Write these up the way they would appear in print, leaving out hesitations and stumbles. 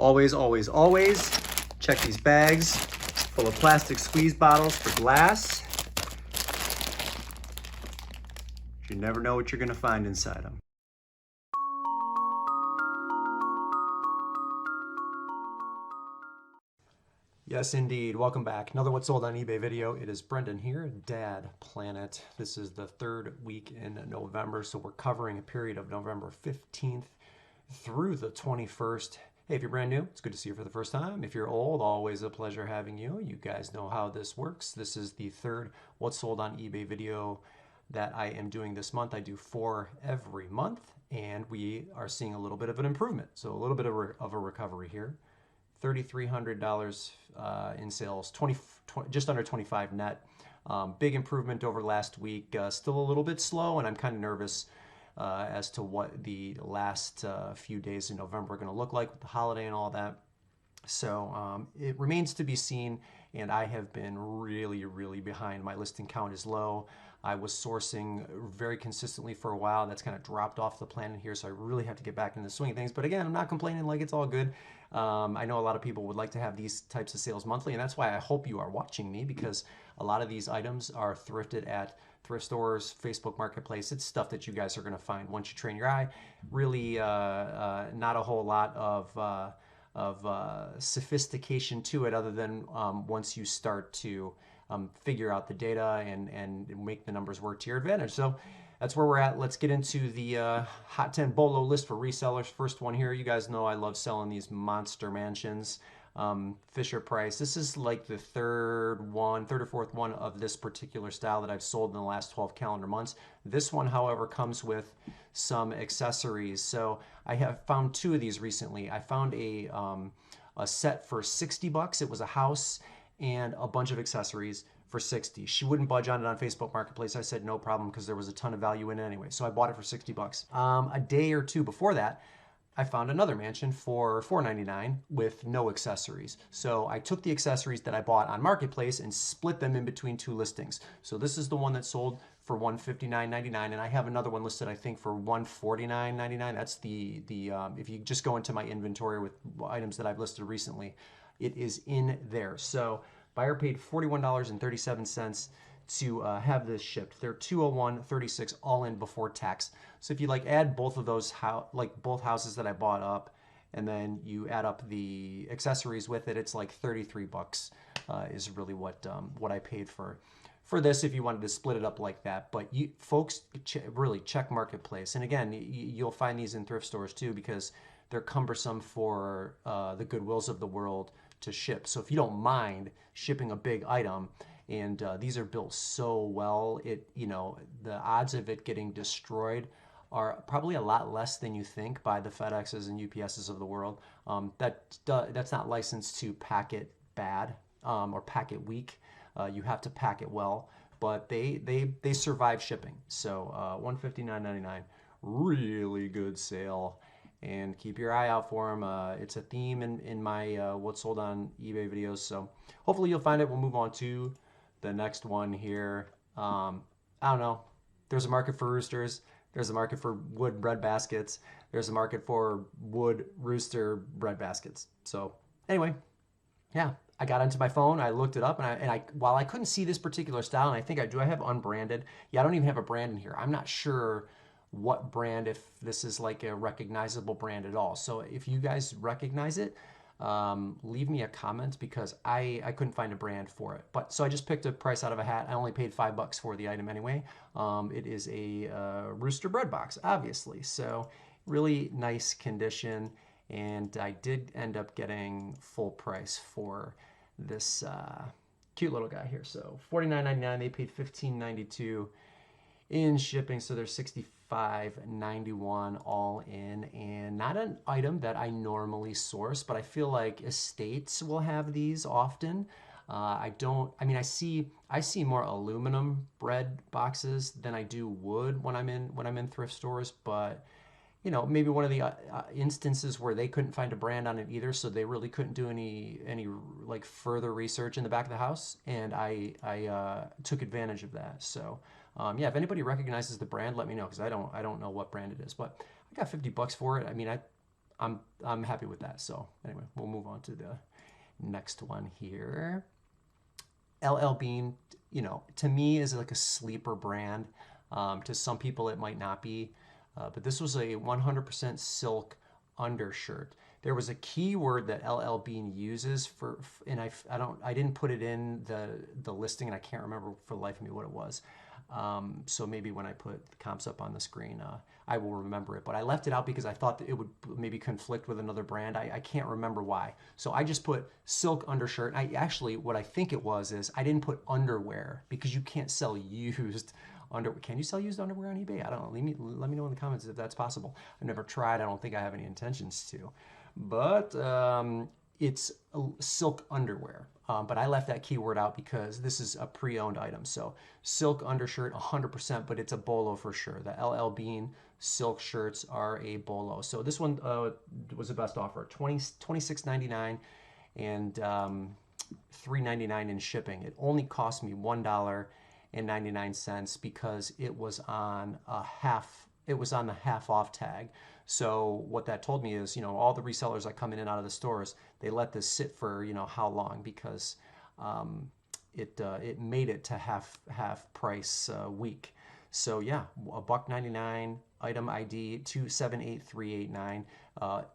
Always, always, always check these bags full of plastic squeeze bottles for glass. You never know what you're gonna find inside them. Yes, indeed. Welcome back. Another What's Sold on eBay video. It is Brendan here, Dad Planet. This is the third week in November, so we're covering a period of November 15th through the 21st. Hey, if you're brand new, it's good to see you for the first time. If you're old, always a pleasure having you. You guys know how this works. This is the third What's Sold on eBay video that I am doing this month. I do 4 every month, and we are seeing a little bit of an improvement. So a little bit of a recovery here. $3,300 in sales, just under 25 net. Big improvement over last week. Still a little bit slow, and I'm kind of nervous as to what the last few days in November are going to look like with the holiday and all that. So it remains to be seen, and I have been really behind. My listing count is low. I was sourcing very consistently for a while. That's kind of dropped off the planet here, so I really have to get back into the swing of things. But again, I'm not complaining, like it's all good. I know a lot of people would like to have these types of sales monthly, and that's why I hope you are watching me, because a lot of these items are thrifted at thrift stores, Facebook Marketplace. It's stuff that you guys are going to find once you train your eye. Really not a whole lot of sophistication to it, other than once you start to figure out the data and make the numbers work to your advantage. So that's where we're at. Let's get into the Hot 10 Bolo list for resellers. First one here. You guys know I love selling these monster mansions. Fisher Price. This is like the third or fourth one of this particular style that I've sold in the last 12 calendar months. This one, however, comes with some accessories. So I have found 2 of these recently. I found a set for 60 bucks. It was a house and a bunch of accessories for 60. She wouldn't budge on it on Facebook Marketplace. I said no problem, because there was a ton of value in it anyway. So I bought it for 60 bucks. A day or two before that, I found another mansion for $4.99 with no accessories. So I took the accessories that I bought on Marketplace and split them in between 2 listings. So this is the one that sold for $159.99, and I have another one listed, I think, for $149.99. That's the if you just go into my inventory with items that I've listed recently, it is in there. So buyer paid $41.37 to have this shipped. They're $201.36 all in before tax. So if you add both of those, both houses that I bought up, and then you add up the accessories with it, it's like 33 bucks is really what I paid for this, if you wanted to split it up like that. But you folks really check Marketplace, and again, you'll find these in thrift stores too, because they're cumbersome for the Goodwills of the world to ship. So if you don't mind shipping a big item, and these are built so well, the odds of it getting destroyed are probably a lot less than you think by the FedExes and UPSs of the world. That's not licensed to pack it bad or pack it weak. You have to pack it well, but they survive shipping. So $159.99, really good sale. And keep your eye out for them. It's a theme in my What's Sold on eBay videos. So hopefully you'll find it. We'll move on to the next one here. I don't know. There's a market for roosters. There's a market for wood bread baskets. There's a market for wood rooster bread baskets. So anyway, yeah, I got onto my phone. I looked it up, and I while I couldn't see this particular style, and I think I have unbranded. Yeah, I don't even have a brand in here. I'm not sure what brand, if this is like a recognizable brand at all. So if you guys recognize it, leave me a comment, because I couldn't find a brand for it. But so I just picked a price out of a hat. I only paid $5 for the item anyway. It is a Rooster Bread Box, obviously. So really nice condition, and I did end up getting full price for this cute little guy here. So $49.99. They paid $15.92 in shipping, so they're $65.91 all in, and not an item that I normally source, but I feel like estates will have these often. I see more aluminum bread boxes than I do wood when I'm in thrift stores, but maybe one of the instances where they couldn't find a brand on it either, so they really couldn't do any like further research in the back of the house, and I took advantage of that. So yeah, if anybody recognizes the brand, let me know, because I don't know what brand it is, but I got $50 for it. I mean, I'm happy with that. So anyway, we'll move on to the next one here. LL Bean, you know, to me is like a sleeper brand. To some people it might not be, but this was a 100% silk undershirt. There was a keyword that LL Bean uses for, and I didn't put it in the listing, and I can't remember for the life of me what it was. So maybe when I put the comps up on the screen, I will remember it. But I left it out because I thought that it would maybe conflict with another brand. I can't remember why. So I just put silk undershirt. I actually, what I think it was is I didn't put underwear because you can't sell used underwear. Can you sell used underwear on eBay? I don't know. Let me know in the comments if that's possible. I've never tried. I don't think I have any intentions to. But it's silk underwear. But I left that keyword out because this is a pre-owned item. So silk undershirt, 100%, but it's a Bolo for sure. The LL Bean silk shirts are a Bolo. So this one was the best offer, $26.99 and $3.99 in shipping. It only cost me $1.99 because it was on a half. It was on the half off tag. So what that told me is, you know, all the resellers that come in and out of the stores, they let this sit for, you know, how long, because it made it to half price week. So yeah, $1.99, item ID 278389.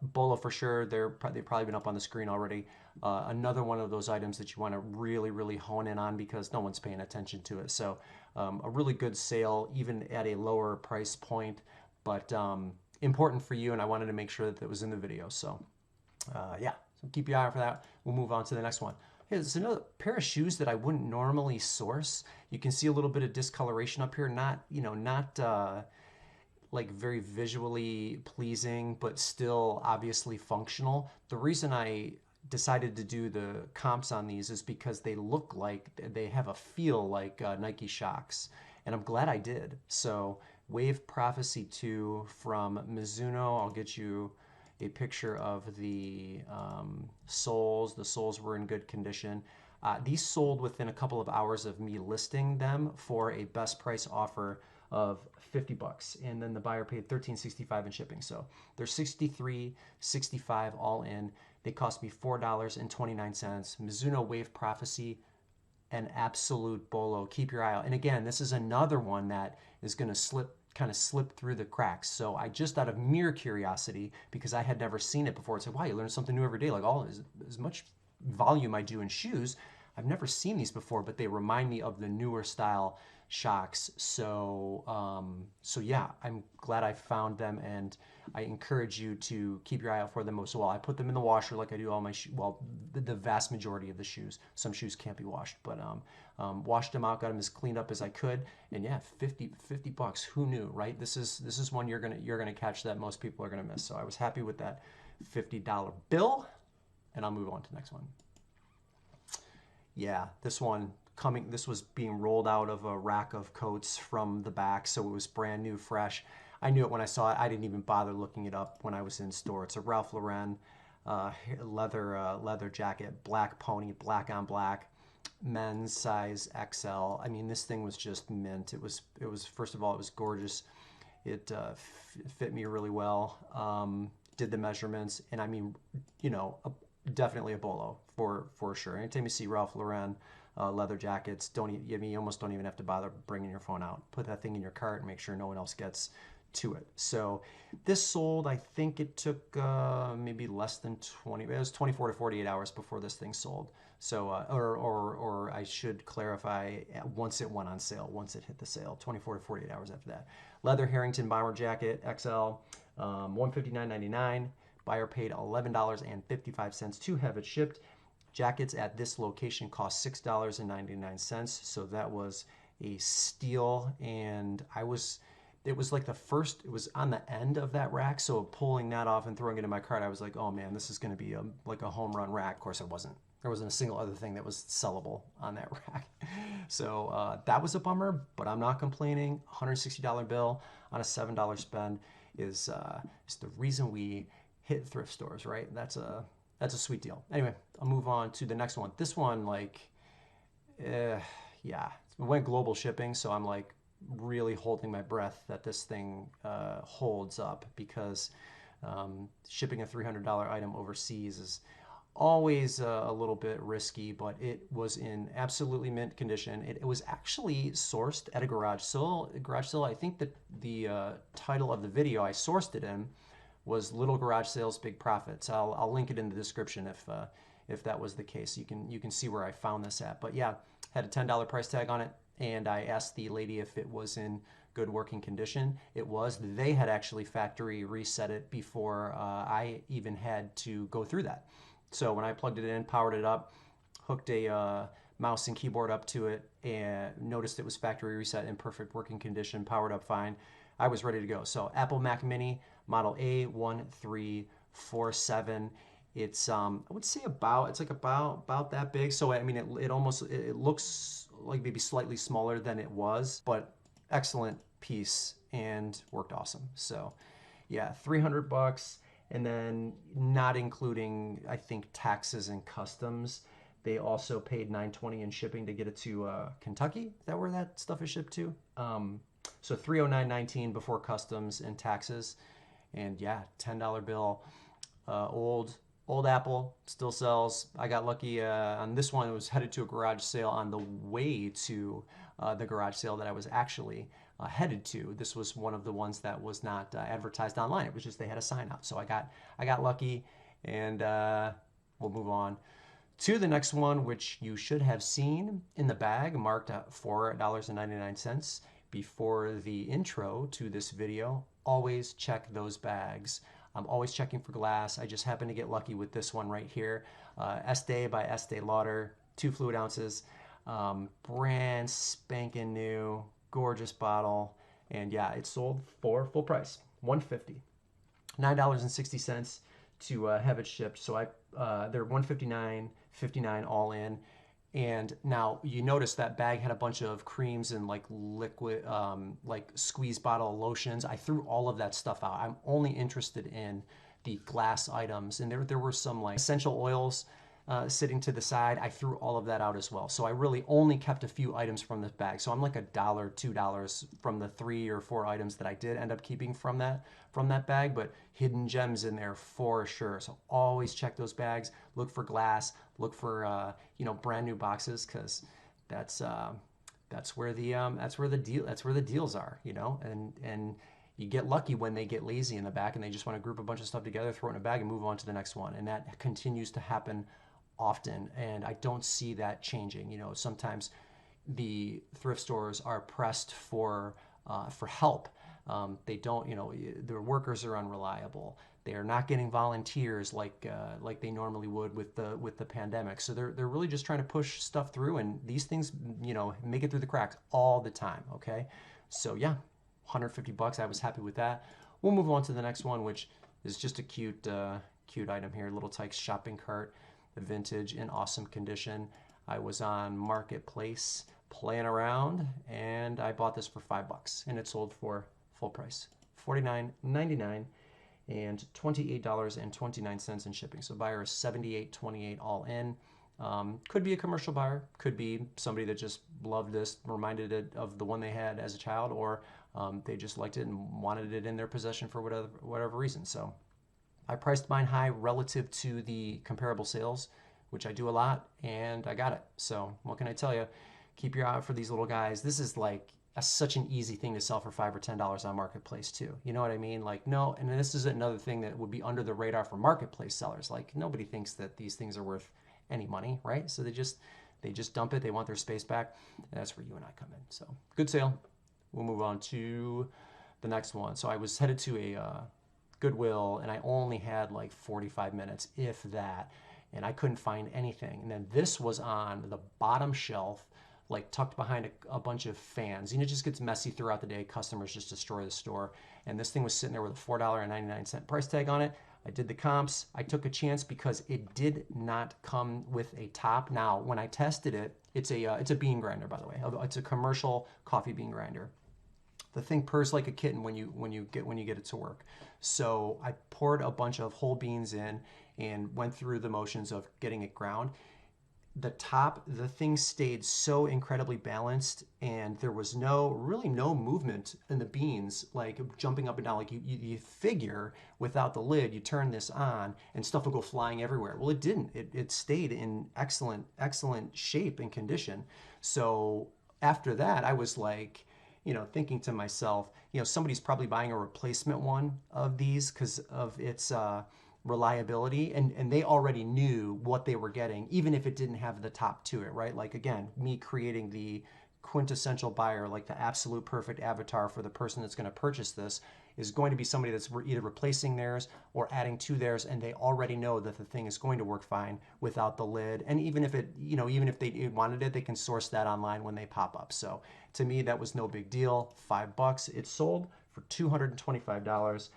Bolo for sure. They've probably been up on the screen already. Another one of those items that you want to really hone in on because no one's paying attention to it. So a really good sale, even at a lower price point, but important for you, and I wanted to make sure that it was in the video. So yeah, so keep your eye out for that. We'll move on to the next one. Here's another pair of shoes that I wouldn't normally source. You can see a little bit of discoloration up here. Not, you know, not like very visually pleasing, but still obviously functional. The reason I decided to do the comps on these is because they look like, they have a feel like Nike Shox, and I'm glad I did. So Wave Prophecy 2 from Mizuno. I'll get you a picture of the soles. The soles were in good condition. These sold within a couple of hours of me listing them for a best price offer of $50, and then the buyer paid $13.65 in shipping. So they're $63.65 all in. They cost me $4.29. Mizuno Wave Prophecy, an absolute Bolo. Keep your eye out. And again, this is another one that is going to kind of slip through the cracks. So I just, out of mere curiosity, because I had never seen it before, said, wow, you learn something new every day. Like as much volume I do in shoes, I've never seen these before, but they remind me of the newer style Shox. So so yeah, I'm glad I found them, and I encourage you to keep your eye out for them as well. I put them in the washer like I do all my well, the vast majority of the shoes. Some shoes can't be washed, but washed them out, got them as cleaned up as I could, and yeah, $50. Who knew, right? This is one you're gonna catch that most people are gonna miss. So I was happy with that $50 bill, and I'll move on to the next one. Yeah, this was being rolled out of a rack of coats from the back, so it was brand new, fresh. I knew it when I saw it. I didn't even bother looking it up when I was in store. It's a Ralph Lauren leather jacket, black pony, black on black, men's size XL. I mean, this thing was just mint. It was first of all, it was gorgeous. It fit me really well. Did the measurements, and I mean, you know, definitely a Bolo for sure. Anytime you see Ralph Lauren leather jackets, you almost don't even have to bother bringing your phone out. Put that thing in your cart and make sure no one else gets to it. So this sold, I think it took maybe less than 20, it was 24 to 48 hours before this thing sold. So or I should clarify, once it went on sale, once it hit the sale, 24 to 48 hours after that. Leather Harrington bomber jacket XL, $159.99. Buyer paid $11.55 to have it shipped. Jackets at this location cost $6.99, so that was a steal. And it was like it was on the end of that rack, so pulling that off and throwing it in my cart, I was like, oh man, this is going to be like a home run rack. Of course it wasn't. There wasn't a single other thing that was sellable on that rack. So that was a bummer, but I'm not complaining. $160 bill on a $7 spend is the reason we hit thrift stores, right? That's a sweet deal. Anyway, I'll move on to the next one. This one, like, yeah, it went global shipping, so I'm like really holding my breath that this thing holds up, because Shipping a $300 item overseas is always a little bit risky, but it was in absolutely mint condition. It was actually sourced at a garage sale. I think that the title of the video I sourced it in was Little Garage Sales, Big Profits. I'll link it in the description if that was the case. You can see where I found this at. But yeah, had a $10 price tag on it, and I asked the lady if it was in good working condition. It was. They had actually factory reset it before I even had to go through that. So when I plugged it in, powered it up, hooked a mouse and keyboard up to it, and noticed it was factory reset in perfect working condition, powered up fine, I was ready to go. So Apple Mac Mini, model A1347. It's I would say it's like about that big. So I mean, it looks like maybe slightly smaller than it was, but excellent piece and worked awesome. So yeah, $300. And then not including, I think, taxes and customs. They also paid $9.20 in shipping to get it to Kentucky. Is that where that stuff is shipped to? So $309.19 before customs and taxes. And yeah, $10 bill. Old Apple, still sells. I got lucky on this one. It was headed to a garage sale on the way to the garage sale that I was actually headed to. This was one of the ones that was not advertised online. It was just they had a sign out. So I got lucky, and we'll move on to the next one, which you should have seen in the bag, marked at $4.99 before the intro to this video. Always check those bags. I'm always checking for glass. I just happened to get lucky with this one right here. Estee by Estee Lauder, 2 fluid ounces, brand spanking new, gorgeous bottle. And yeah, it sold for full price, $150, $9.60 to have it shipped. So they're $159.59 all in. And now you notice that bag had a bunch of creams and like liquid, like squeeze bottle lotions. I threw all of that stuff out. I'm only interested in the glass items. And there were some like essential oils sitting to the side. I threw all of that out as well. So I really only kept a few items from this bag. So I'm like $1, $2 from the 3 or 4 items that I did end up keeping from that bag, but hidden gems in there for sure. So always check those bags, look for glass, look for brand new boxes, because that's where the deals are, and you get lucky when they get lazy in the back and they just want to group a bunch of stuff together, throw it in a bag, and move on to the next one. And that continues to happen often, and I don't see that changing. Sometimes the thrift stores are pressed for help. They don't, their workers are unreliable. They are not getting volunteers like they normally would with the pandemic. So they're really just trying to push stuff through, and these things, make it through the cracks all the time. Okay, so yeah, $150. I was happy with that. We'll move on to the next one, which is just a cute item here. Little Tikes shopping cart, vintage in awesome condition. I was on Marketplace playing around, and I bought this for $5, and it sold for full price, $49.99 and $28.29 in shipping. So buyer is $78.28 all in. Could be a commercial buyer, could be somebody that just loved this, reminded it of the one they had as a child, or they just liked it and wanted it in their possession for whatever reason. So I priced mine high relative to the comparable sales, which I do a lot, and I got it. So what can I tell you? Keep your eye out for these little guys. This is like such an easy thing to sell for $5 or $10 on Marketplace too. You know what I mean? Like, no, and this is another thing that would be under the radar for Marketplace sellers. Like, nobody thinks that these things are worth any money, right? So they just dump it. They want their space back. And that's where you and I come in. So good sale. We'll move on to the next one. So I was headed to a Goodwill, and I only had like 45 minutes, if that, and I couldn't find anything. And then this was on the bottom shelf, like tucked behind a bunch of fans. It just gets messy throughout the day. Customers just destroy the store. And this thing was sitting there with a $4.99 price tag on it. I did the comps. I took a chance because it did not come with a top. Now, when I tested it, it's a bean grinder, by the way. It's a commercial coffee bean grinder. The thing purrs like a kitten when you get it to work. So I poured a bunch of whole beans in and went through the motions of getting it ground. the top, the thing stayed so incredibly balanced, and there was really no movement in the beans, like jumping up and down. Like you figure without the lid, you turn this on and stuff will go flying everywhere. Well, it didn't. It stayed in excellent shape and condition. So after that, I was like, thinking to myself, somebody's probably buying a replacement one of these because of its reliability, and they already knew what they were getting, even if it didn't have the top to it, right? Like, again, me creating the quintessential buyer, like the absolute perfect avatar for the person that's going to purchase this is going to be somebody that's either replacing theirs or adding to theirs, and they already know that the thing is going to work fine without the lid. And even if even if they wanted it, they can source that online when they pop up. So to me, that was no big deal. $5. It sold for $225,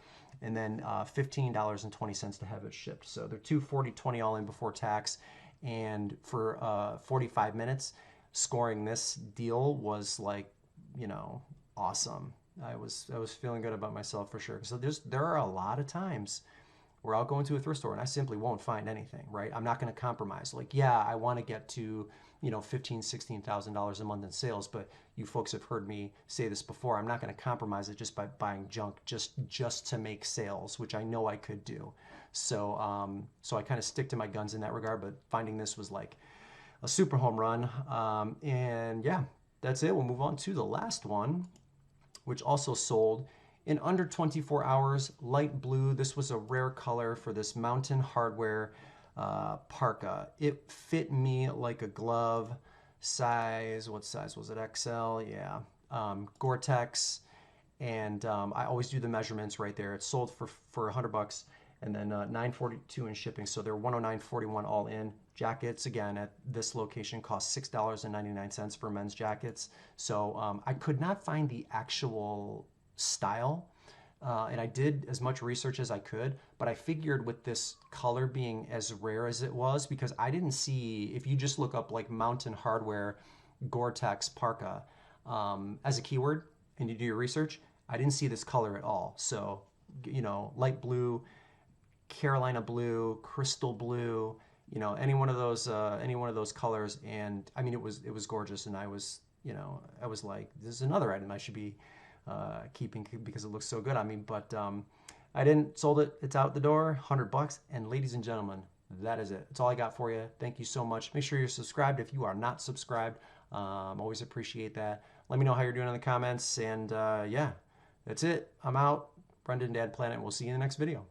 and then $15.20 to have it shipped. So they're $240.20 all in before tax. And for 45 minutes, scoring this deal was like, awesome. I was feeling good about myself for sure. So there are a lot of times where I'll go into a thrift store and I simply won't find anything, right? I'm not going to compromise. Like, yeah, I want to get to, $15,000-$16,000 a month in sales, but you folks have heard me say this before. I'm not going to compromise it just by buying junk just to make sales, which I know I could do. So so I kind of stick to my guns in that regard, but finding this was like a super home run. And yeah, that's it. We'll move on to the last one, which also sold in under 24 hours. Light blue. This was a rare color for this Mountain Hardwear parka. It fit me like a glove. Size, what size was it? XL, yeah. Gore-Tex, and I always do the measurements right there. It's sold for $100, and then $9.42 in shipping, so they're $109.41 all in. Jackets, again, at this location cost $6.99 for men's jackets. So I could not find the actual style, and I did as much research as I could, but I figured with this color being as rare as it was, because I didn't see, if you just look up like Mountain Hardwear Gore-Tex Parka as a keyword and you do your research, I didn't see this color at all. So, light blue, Carolina blue, crystal blue, any one of those colors. And I mean, it was gorgeous. And I was like, this is another item I should be keeping because it looks so good on me. But I didn't. Sold it. It's out the door. $100. And ladies and gentlemen, that is it. That's all I got for you. Thank you so much. Make sure you're subscribed if you are not subscribed. Always appreciate that. Let me know how you're doing in the comments. And yeah, that's it. I'm out. Brendan, Dad Planet. We'll see you in the next video.